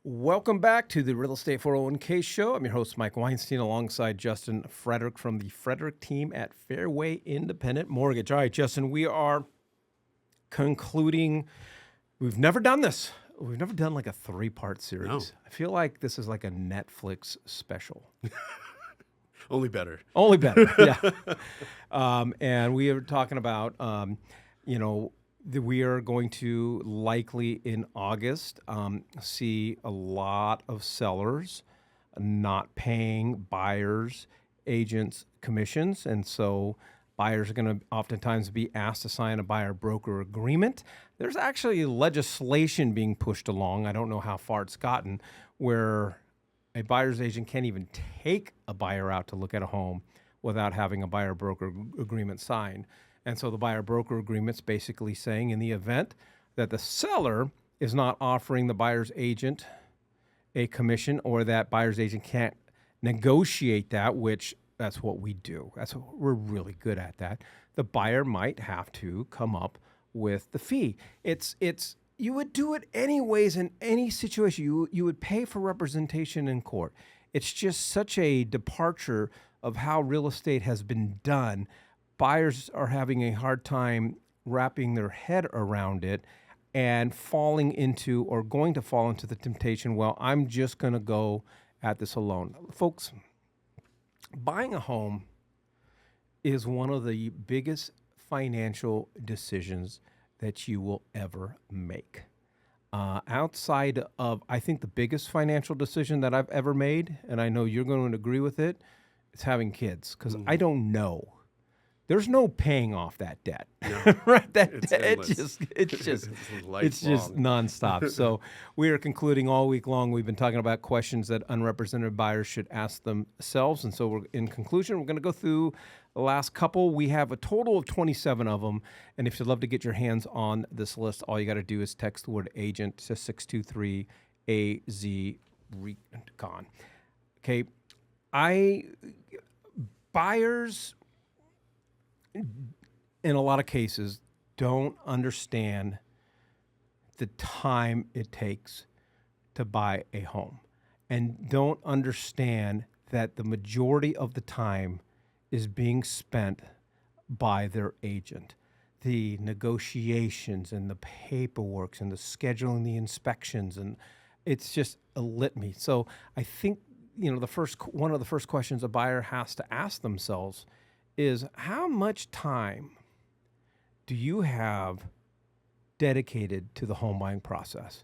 Welcome back to the Real Estate 401k Show. I'm your host, Mike Weinstein, alongside Justin Frederick from the Frederick team at Fairway Independent Mortgage. All right, Justin, we are concluding. We've never done this. We've never done like a three-part series. No. I feel like this is like a Netflix special. Only better. Only better, yeah. And we are talking about, we are going to likely in August see a lot of sellers not paying buyers, agents, commissions. And so buyers are going to oftentimes be asked to sign a buyer-broker agreement. There's actually legislation being pushed along. I don't know how far it's gotten, where a buyer's agent can't even take a buyer out to look at a home without having a buyer-broker agreement signed. And so the buyer-broker agreement's basically saying in the event that the seller is not offering the buyer's agent a commission, or that buyer's agent can't negotiate that, which that's what we do. We're really good at that. The buyer might have to come up with the fee. You would do it anyways in any situation. You would pay for representation in court. It's just such a departure of how real estate has been done. Buyers are having a hard time wrapping their head around it and falling into, or going to fall into, the temptation, well, I'm just going to go at this alone. Folks, buying a home is one of the biggest financial decisions that you will ever make. Outside of, I think, the biggest financial decision that I've ever made, and I know you're going to agree with it, is having kids, because I don't know. There's no paying off that debt, No, right? it's It's just nonstop. So we are concluding all week long. We've been talking about questions that unrepresented buyers should ask themselves. And so in conclusion, we're going to go through the last couple. We have a total of 27 of them. And if you'd love to get your hands on this list, all you got to do is text the word agent to 623-AZ-RECON. Okay. Buyers, in a lot of cases, don't understand the time it takes to buy a home, and don't understand that the majority of the time is being spent by their agent. The negotiations and the paperwork and the scheduling, the inspections, and it's just a litany. So I think, one of the first questions a buyer has to ask themselves is, how much time do you have dedicated to the home buying process?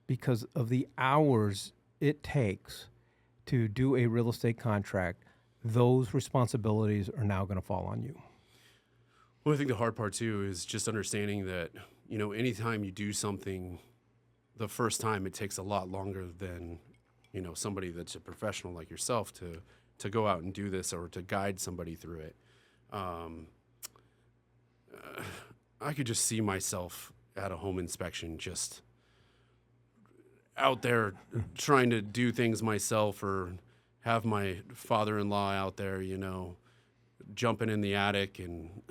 Because of the hours it takes to do a real estate contract, those responsibilities are now going to fall on you. Well, I think the hard part too is just understanding that, anytime you do something the first time, it takes a lot longer than, somebody that's a professional like yourself to go out and do this, or to guide somebody through it. I could just see myself at a home inspection, just out there trying to do things myself, or have my father-in-law out there, jumping in the attic and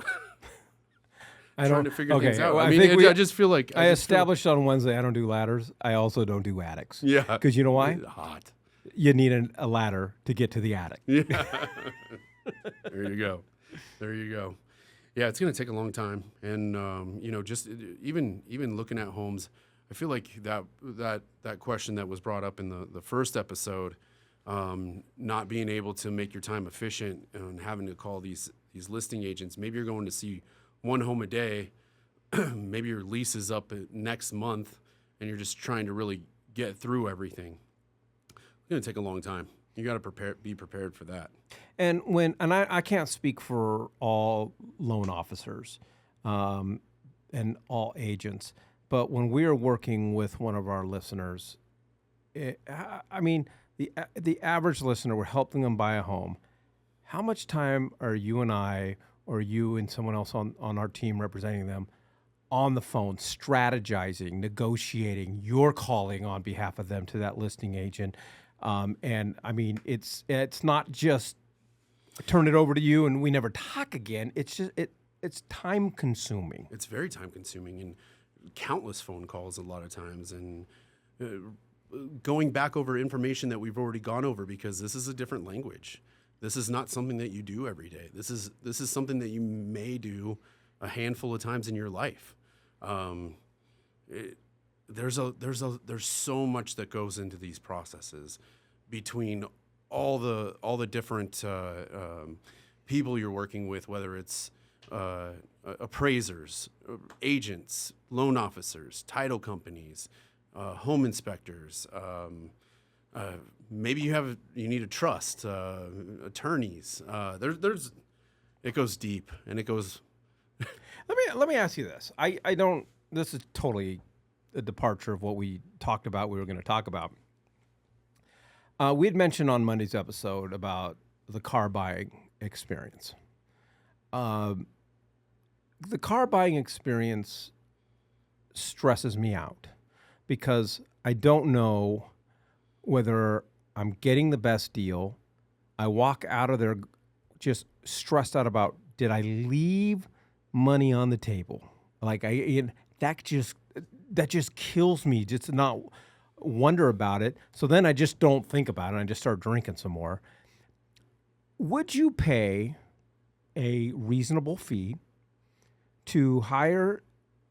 trying to figure things out. Well, I just feel like I established on Wednesday I don't do ladders. I also don't do attics. Yeah. Because you know why? It's hot. You need a ladder to get to the attic. Yeah. There you go. Yeah, it's going to take a long time. And, just even looking at homes, I feel like that question that was brought up in the first episode, not being able to make your time efficient and having to call these listing agents. Maybe you're going to see one home a day. Maybe your lease is up next month, and you're just trying to really get through everything. It's going to take a long time. You got to be prepared for that. And I can't speak for all loan officers and all agents, but when we are working with one of our listeners, the average listener, we're helping them buy a home. How much time are you and I, or you and someone else on our team representing them, on the phone, strategizing, negotiating? You're calling on behalf of them to that listing agent. It's not just turn it over to you and we never talk again. It's just it's time consuming. It's very time consuming, and countless phone calls a lot of times, and going back over information that we've already gone over, because this is a different language. This is not something that you do every day. This is something that you may do a handful of times in your life. There's so much that goes into these processes, between all the different people you're working with, whether it's appraisers, agents, loan officers, title companies, home inspectors. Maybe you need a trust, attorneys. It goes deep, and it goes. Let me ask you this. I don't. This is totally a departure of what we talked about. We were going to talk about. We had mentioned on Monday's episode about the car buying experience. The car buying experience stresses me out because I don't know whether I'm getting the best deal. I walk out of there just stressed out about, did I leave money on the table? Like that just kills me just to not wonder about it. So then I just don't think about it. I just start drinking some more. Would you pay a reasonable fee to hire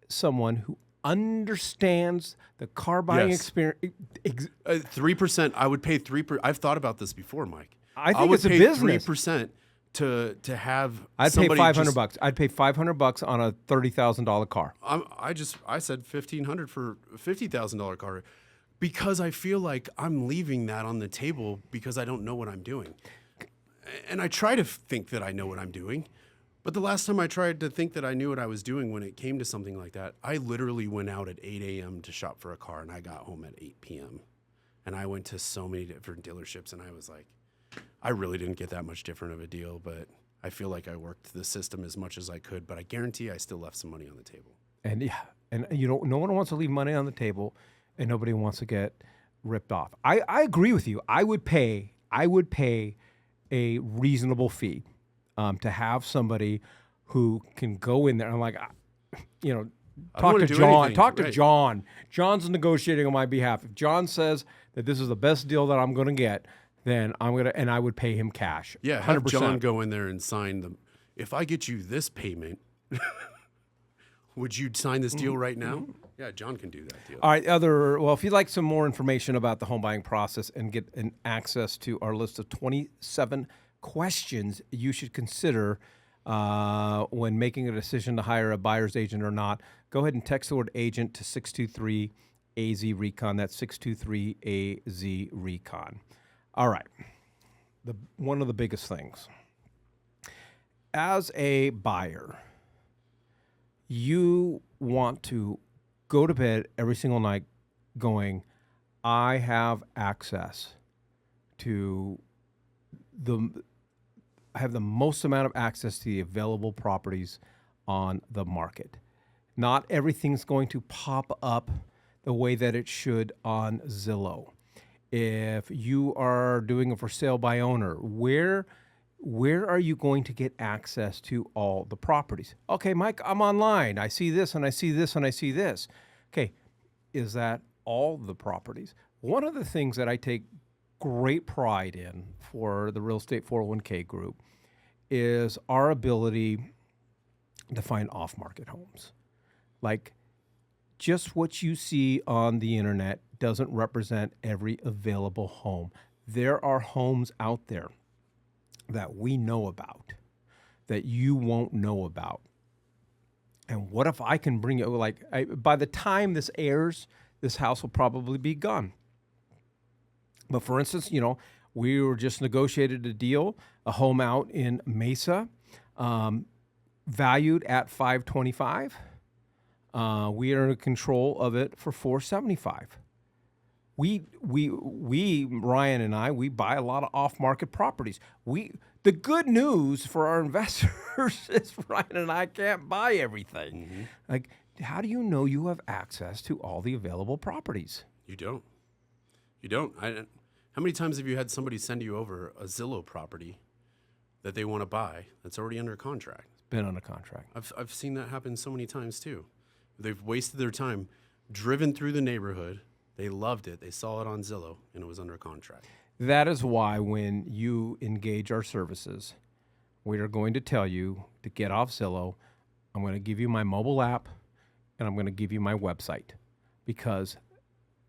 someone who understands the car buying experience? 3%. I would pay 3%. I've thought about this before, Mike. I think it's a business. 3% to have. I'd pay $500. I'd pay $500 on a $30,000 car. I said $1,500 for a $50,000 car, because I feel like I'm leaving that on the table because I don't know what I'm doing, and I try to think that I know what I'm doing. But the last time I tried to think that I knew what I was doing when it came to something like that, I literally went out at 8 a.m. to shop for a car, and I got home at 8 p.m. And I went to so many different dealerships, and I was like, I really didn't get that much different of a deal, but I feel like I worked the system as much as I could, but I guarantee I still left some money on the table. And no one wants to leave money on the table, and nobody wants to get ripped off. I agree with you. I would pay a reasonable fee to have somebody who can go in there. I'm like, talk to John. Talk to John. John's negotiating on my behalf. If John says that this is the best deal that I'm going to get, then and I would pay him cash. Yeah, 100%. Have John go in there and sign them. If I get you this payment, would you sign this deal right now? Yeah, John can do that deal. All right. If you'd like some more information about the home buying process and get access to our list of 27 questions you should consider when making a decision to hire a buyer's agent or not, go ahead and text the word agent to 623-AZ-RECON. That's 623-AZ-RECON. All right. One of the biggest things. As a buyer, you want to go to bed every single night going, I have access to I have the most amount of access to the available properties on the market. Not everything's going to pop up the way that it should on Zillow. If you are doing a for sale by owner, where are you going to get access to all the properties? Okay, Mike, I'm online. I see this and I see this and I see this. Okay, is that all the properties? One of the things that I take great pride in for the Real Estate 401k group is our ability to find off-market homes. Like, just what you see on the internet doesn't represent every available home. There are homes out there that we know about that you won't know about. And what if I can bring you, by the time this airs, this house will probably be gone. But for instance, we were just negotiated a deal, a home out in Mesa, valued at $525. We are in control of it for $475. We Ryan and I, we buy a lot of off-market properties. The good news for our investors is Ryan and I can't buy everything. Mm-hmm. Like, how do you know you have access to all the available properties? You don't. How many times have you had somebody send you over a Zillow property that they want to buy that's already under contract? It's been under contract. I've seen that happen so many times too. They've wasted their time, driven through the neighborhood, They loved it. They saw it on Zillow, and it was under contract. That is why when you engage our services, we are going to tell you to get off Zillow. I'm going to give you my mobile app, and I'm going to give you my website, because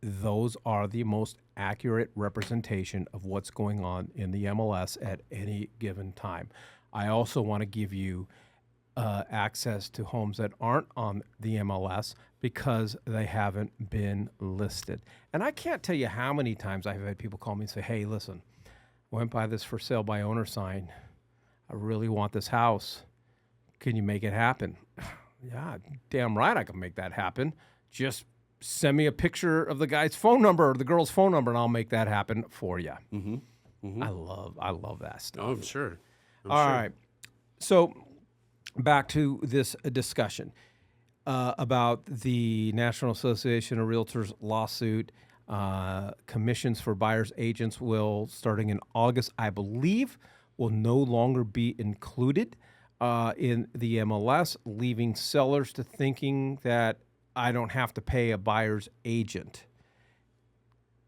those are the most accurate representation of what's going on in the MLS at any given time. I also want to give you access to homes that aren't on the MLS because they haven't been listed. And I can't tell you how many times I've had people call me and say, hey, listen, I went by this for sale by owner sign. I really want this house. Can you make it happen? Yeah, damn right I can make that happen. Just send me a picture of the guy's phone number or the girl's phone number, and I'll make that happen for you. Mm-hmm. Mm-hmm. I love that stuff. Oh, I'm sure. All right. So back to this discussion about the National Association of Realtors lawsuit. Commissions for buyers agents will, starting in August, I believe, will no longer be included in the MLS, leaving sellers to thinking that I don't have to pay a buyer's agent.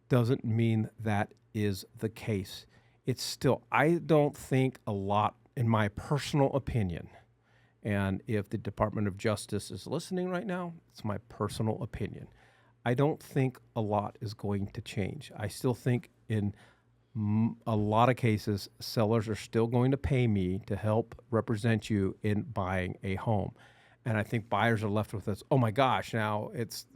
Doesn't mean that is the case. It's still, I don't think a lot, in my personal opinion, and if the Department of Justice is listening right now, it's my personal opinion. I don't think a lot is going to change. I still think in a lot of cases, sellers are still going to pay me to help represent you in buying a home. And I think buyers are left with this, oh my gosh, now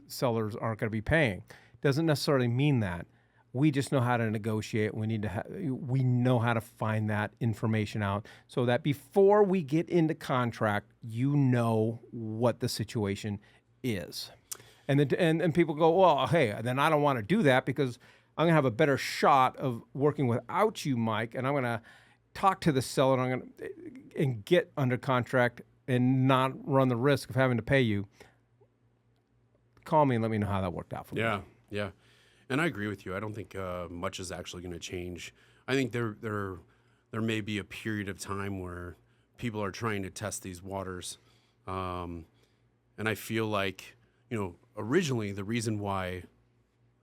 sellers aren't going to be paying. Doesn't necessarily mean that. We just know how to negotiate. We know how to find that information out so that before we get into contract, you know what the situation is. And people go, well, hey, then I don't want to do that because I'm going to have a better shot of working without you, Mike, and I'm going to talk to the seller and I'm going to get under contract and not run the risk of having to pay you. Call me and let me know how that worked out for me. Yeah. And I agree with you. I don't think much is actually going to change. I think there may be a period of time where people are trying to test these waters. And I feel like, originally the reason why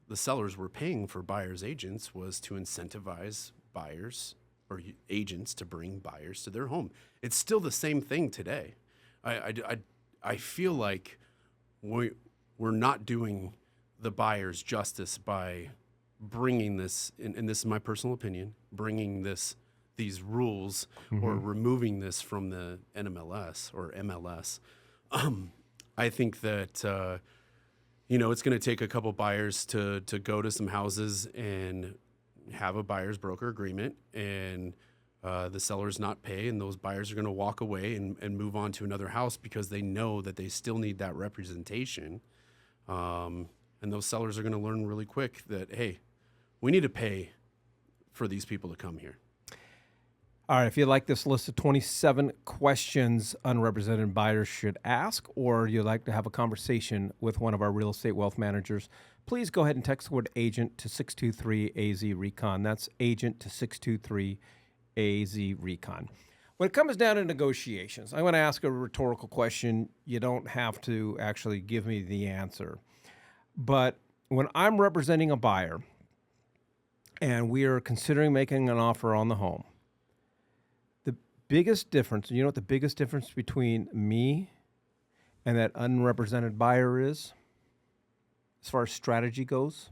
the sellers were paying for buyers agents was to incentivize buyers or agents to bring buyers to their home. It's still the same thing today. I feel like we're not doing the buyers justice by bringing this, and this is my personal opinion, bringing these rules or removing this from the NMLS or MLS. I think that it's going to take a couple buyers to go to some houses and have a buyer's broker agreement, and the sellers not pay, and those buyers are going to walk away and move on to another house because they know that they still need that representation. And those sellers are going to learn really quick that, hey, we need to pay for these people to come here. All right, if you like this list of 27 questions unrepresented buyers should ask, or you'd like to have a conversation with one of our real estate wealth managers, please go ahead and text the word agent to 623-AZ-RECON. That's agent to 623-AZ-RECON. When it comes down to negotiations, I'm going to ask a rhetorical question. You don't have to actually give me the answer. But when I'm representing a buyer and we are considering making an offer on the home, the biggest difference, you know what the biggest difference between me and that unrepresented buyer is, as far as strategy goes?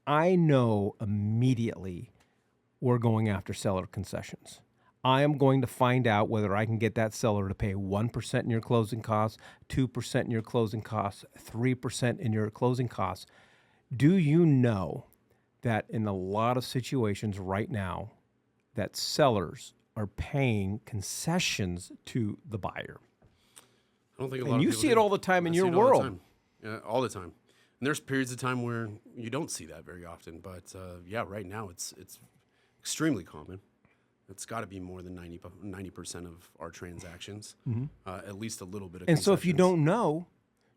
I know immediately we're going after seller concessions. I am going to find out whether I can get that seller to pay 1% in your closing costs, 2% in your closing costs, 3% in your closing costs. Do you know that in a lot of situations right now that sellers are paying concessions to the buyer? I don't think a lot and of you people see do. it all the time in I your see it all the world. time. Yeah, all the time. And there's periods of time where you don't see that very often. But right now it's extremely common. It's got to be more than 90% of our transactions, at least a little bit of And so if you don't know,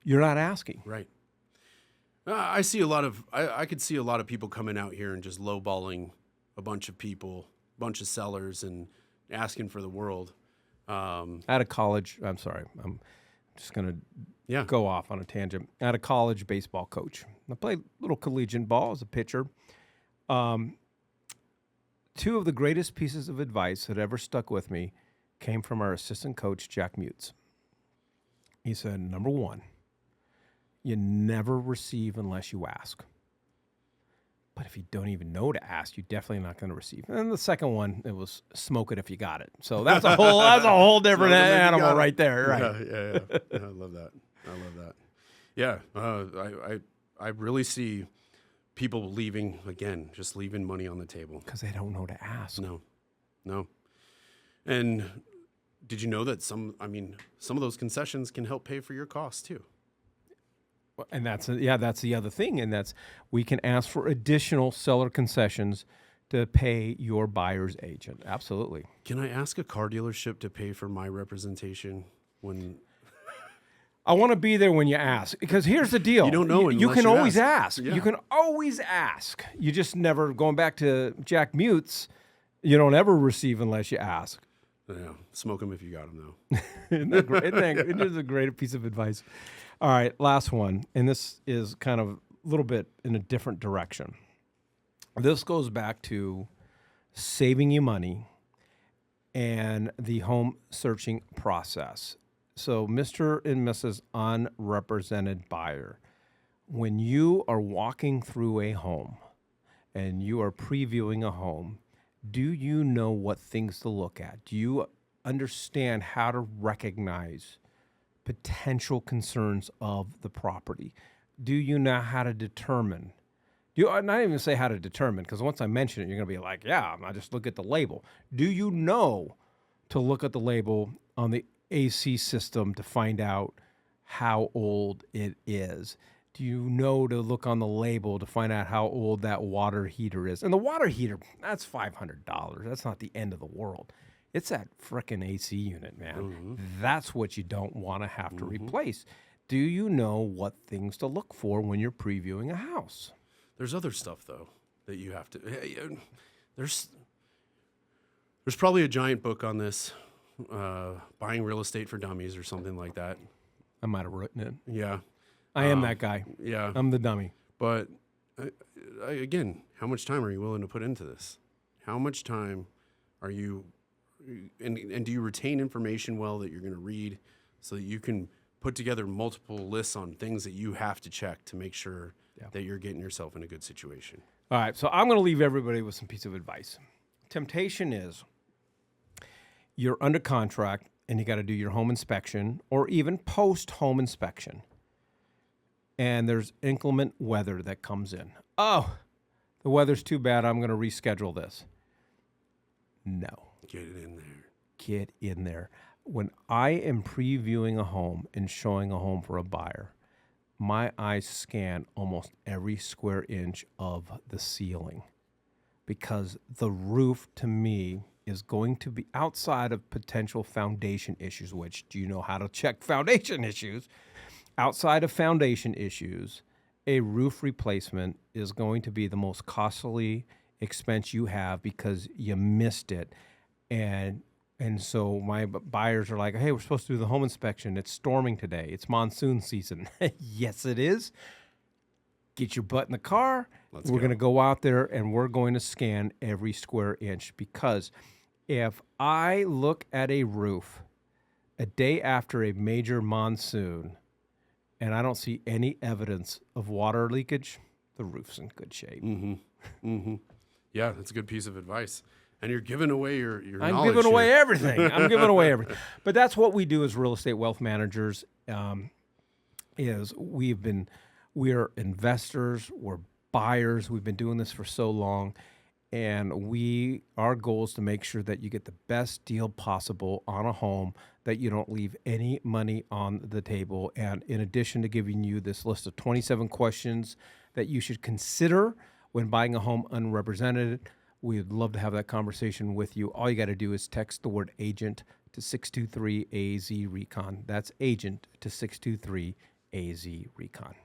you're not asking. Right. I see a lot of, I could see a lot of people coming out here and just lowballing a bunch of people, a bunch of sellers, and asking for the world. Out of college, I'm sorry, I'm just going to Yeah. go off on a tangent. I had a college baseball coach. I played little collegiate ball as a pitcher. Two of the greatest pieces of advice that ever stuck with me came from our assistant coach, Jack Mutz. He said, number one, you never receive unless you ask. But if you don't even know to ask, you're definitely not going to receive. And the second one, it was smoke it if you got it. So that's a whole different animal right there, right? Yeah. I love that. Yeah, I really see people leaving again, just leaving money on the table Because they don't know to ask. No. And did you know that some of those concessions can help pay for your costs too? And that's the other thing, and that's we can ask for additional seller concessions to pay your buyer's agent. Absolutely. Can I ask a car dealership to pay for my representation when I want to be there when you ask, because here's the deal. You don't know You unless can you always ask. ask. Yeah. You can always ask. You just never, going back to Jack Mutz, you don't ever receive unless you ask. Yeah, smoke them if you got them though. Isn't that great? It is a great piece of advice. All right, last one, and this is kind of a little bit in a different direction. This goes back to saving you money and the home searching process. So, Mr. and Mrs. Unrepresented Buyer, when you are walking through a home and you are previewing a home, do you know what things to look at? Do you understand how to recognize potential concerns of the property? Do you know how to determine? Not even say how to determine, because once I mention it, you're going to be like, yeah, I just look at the label. Do you know to look at the label on the AC system to find out how old it is? Do you know to look on the label to find out how old that water heater is? And the water heater, that's $500. That's not the end of the world. It's that frickin' AC unit, man. Mm-hmm. That's what you don't want to have to replace. Do you know what things to look for when you're previewing a house? There's other stuff though that you have to. There's probably a giant book on this, buying real estate for dummies or something like that. I might have written it. Yeah, I am that guy. yeah. I'm the dummy. But again, how much time are you willing to put into this? How much time are you, and do you retain information well that you're going to read so that you can put together multiple lists on things that you have to check to make sure that you're getting yourself in a good situation? All right, so I'm going to leave everybody with some piece of advice. Temptation is you're under contract and you got to do your home inspection or even post-home inspection. And there's inclement weather that comes in. Oh, the weather's too bad. I'm going to reschedule this. No. Get it in there. Get in there. When I am previewing a home and showing a home for a buyer, my eyes scan almost every square inch of the ceiling, because the roof to me is going to be outside of potential foundation issues, which, do you know how to check foundation issues? Outside of foundation issues, a roof replacement is going to be the most costly expense you have because you missed it. And so my buyers are like, hey, we're supposed to do the home inspection. It's storming today. It's monsoon season. Yes, it is. Get your butt in the car. We're going to go out there and we're going to scan every square inch, because if I look at a roof a day after a major monsoon and I don't see any evidence of water leakage, the roof's in good shape. Mm-hmm. Mm-hmm. Yeah, that's a good piece of advice. And you're giving away your I'm knowledge giving away here. everything. I'm giving away everything. But that's what we do as real estate wealth managers. Is we're investors, we're buyers. We've been doing this for so long, and our goal is to make sure that you get the best deal possible on a home, that you don't leave any money on the table. And in addition to giving you this list of 27 questions that you should consider when buying a home unrepresented, we'd love to have that conversation with you. All you got to do is text the word agent to 623-AZ-RECON. That's agent to 623-AZ-RECON.